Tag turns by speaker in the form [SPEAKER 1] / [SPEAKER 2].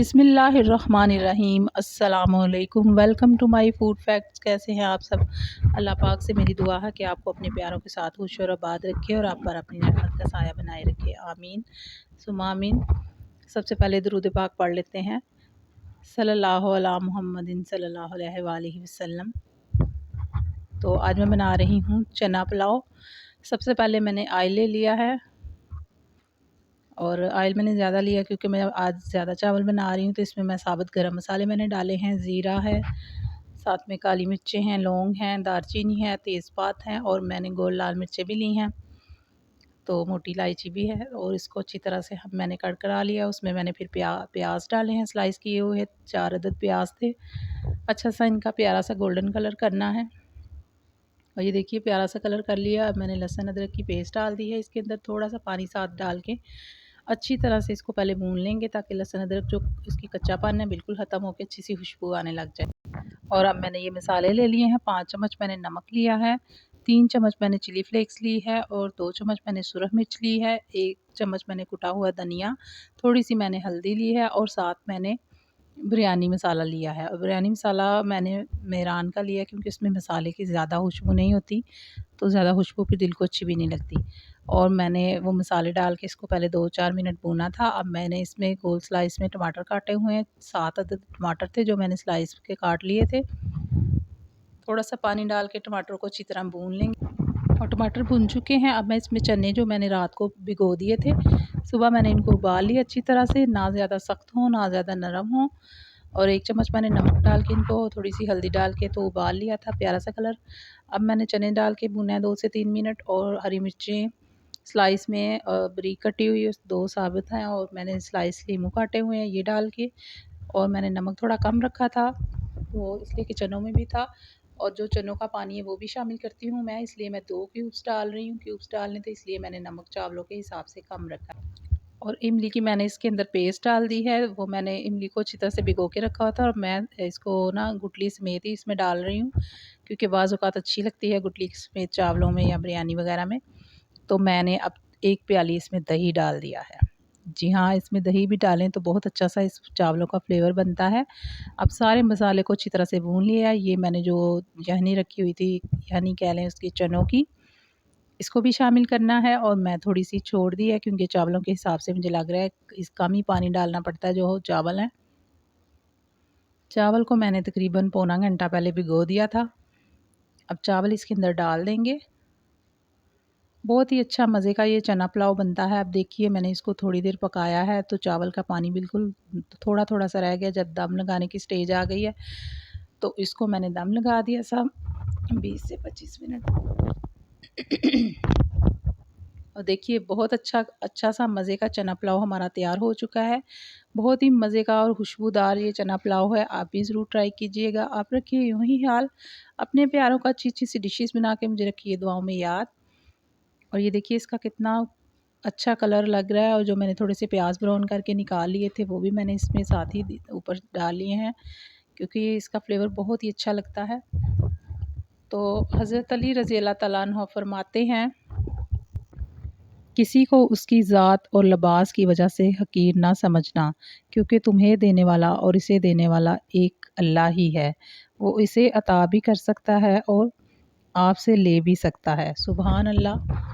[SPEAKER 1] बिस्मिल्लाहिर्रहमानिर्रहीम। अस्सलामुअलैकुम। Welcome to my food facts. कैसे हैं आप सब? अल्लाह पाक से मेरी दुआ है कि आपको अपने प्यारों के साथ खुश और आबाद रखे और आप पर अपनी रहमत का साया बनाए रखे। आमीन सुम्मा आमीन। सबसे पहले दुरूद पाक पढ़ लेते हैं। सल्लल्लाहु अला मुहम्मदिन सल्लल्लाहु अलैहि वसल्लम। तो आज मैं बना रही हूँ चना पुलाव। सबसे पहले मैंने आयल ले लिया है और ऑयल मैंने ज़्यादा लिया क्योंकि मैं आज ज़्यादा चावल बना रही हूँ। तो इसमें मैं साबुत गरम मसाले मैंने डाले हैं, ज़ीरा है, साथ में काली मिर्चें हैं, लौंग हैं, दालचीनी है, तेज़पात हैं और मैंने गोल लाल मिर्चें भी ली हैं, तो मोटी इलायची भी है। और इसको अच्छी तरह से मैंने कड़कड़ा लिया। उसमें मैंने फिर प्याज डाले हैं, स्लाइस किए हुए 4 अदद प्याज थे। अच्छा सा इनका प्यारा सा गोल्डन कलर करना है। और ये देखिए प्यारा सा कलर कर लिया। अब मैंने लहसुन अदरक की पेस्ट डाल दी है। इसके अंदर थोड़ा सा पानी साथ डाल के अच्छी तरह से इसको पहले भून लेंगे ताकि लहसुन अदरक जो इसकी कच्चापन है बिल्कुल ख़त्म होकर अच्छी सी खुशबू आने लग जाए। और अब मैंने ये मसाले ले लिए हैं। 5 चम्मच मैंने नमक लिया है, 3 चम्मच मैंने चिली फ्लेक्स ली है और 2 चम्मच मैंने सुरख मिर्च ली है, 1 चम्मच मैंने कुटा हुआ धनिया, थोड़ी सी मैंने हल्दी ली है और साथ मैंने बिरयानी मसाला लिया है। और बिरयानी मसाला मैंने मेहरान का लिया है क्योंकि इसमें मसाले की ज़्यादा खुशबू नहीं होती, तो ज़्यादा खुशबू फिर दिल को अच्छी भी नहीं लगती। और मैंने वो मसाले डाल के इसको पहले 2-4 मिनट भूना था। अब मैंने इसमें गोल स्लाइस में टमाटर काटे हुए हैं, 7 अदद टमाटर थे जो मैंने स्लाइस के काट लिए थे। थोड़ा सा पानी डाल के टमाटर को अच्छी तरह भून लेंगे। और टमाटर भुन चुके हैं। अब मैं इसमें चने जो मैंने रात को भिगो दिए थे, सुबह मैंने इनको उबाल लिया अच्छी तरह से, ना ज़्यादा सख्त हो ना ज़्यादा नरम हो। और 1 चम्मच मैंने नमक डाल के इनको थोड़ी सी हल्दी डाल के तो उबाल लिया था, प्यारा सा कलर। अब मैंने चने डाल के भुना है 2 से 3 मिनट। और हरी मिर्चें स्लाइस में बारीक कटी हुई 2 साबुत हैं और मैंने स्लाइस लीमू काटे हुए हैं, ये डाल के। और मैंने नमक थोड़ा कम रखा था तो इसलिए कि चनों में भी था, और जो चनों का पानी है वो भी शामिल करती हूँ मैं, इसलिए मैं 2 क्यूब्स डाल रही हूँ। क्यूब्स डालने थे इसलिए मैंने नमक चावलों के हिसाब से कम रखा। और इमली की मैंने इसके अंदर पेस्ट डाल दी है। वो मैंने इमली को अच्छी तरह से भिगो के रखा हुआ था और मैं इसको ना गुठली समेत ही इसमें डाल रही हूँ क्योंकि बाज़ औक़ात अच्छी लगती है गुठली समेत चावलों में या बिरयानी वगैरह में। तो मैंने अब 1 प्याली इसमें दही डाल दिया है। जी हाँ, इसमें दही भी डालें तो बहुत अच्छा सा इस चावलों का फ्लेवर बनता है। अब सारे मसाले को अच्छी तरह से भून लिया। ये मैंने जो यखनी रखी हुई थी, यानी कह लें उसकी चनों की, इसको भी शामिल करना है। और मैं थोड़ी सी छोड़ दी है क्योंकि चावलों के हिसाब से मुझे लग रहा है इस कम ही पानी डालना पड़ता है जो चावल हैं। चावल को मैंने तकरीबन पौना घंटा पहले भिगो दिया था। अब चावल इसके अंदर डाल देंगे। बहुत ही अच्छा मज़े का ये चना पुलाव बनता है। अब देखिए मैंने इसको थोड़ी देर पकाया है तो चावल का पानी बिल्कुल थोड़ा-थोड़ा सा रह गया। जब दम लगाने की स्टेज आ गई है तो इसको मैंने दम लगा दिया सब 20 से 25 मिनट। और देखिए बहुत अच्छा सा मज़े का चना पुलाव हमारा तैयार हो चुका है। बहुत ही मज़े का और खुशबूदार ये चना पुलाव है। आप भी ज़रूर ट्राई कीजिएगा। आप रखिए यूँ ही ख्याल अपने प्यारों का, अच्छी-अच्छी सी डिशेज़ बना के मुझे रखिए दुआओं में याद। और ये देखिए इसका कितना अच्छा कलर लग रहा है। और जो मैंने थोड़े से प्याज ब्राउन करके निकाल लिए थे वो भी मैंने इसमें साथ ही ऊपर डाल लिए हैं क्योंकि इसका फ्लेवर बहुत ही अच्छा लगता है। तो हज़रत अली रज़ी अल्लाह तआला अन्हु फरमाते हैं, किसी को उसकी ज़ात और लिबास की वजह से हकीर ना समझना, क्योंकि तुम्हें देने वाला और इसे देने वाला एक अल्लाह ही है। वो इसे अता भी कर सकता है और आपसे ले भी सकता है। सुभान अल्लाह।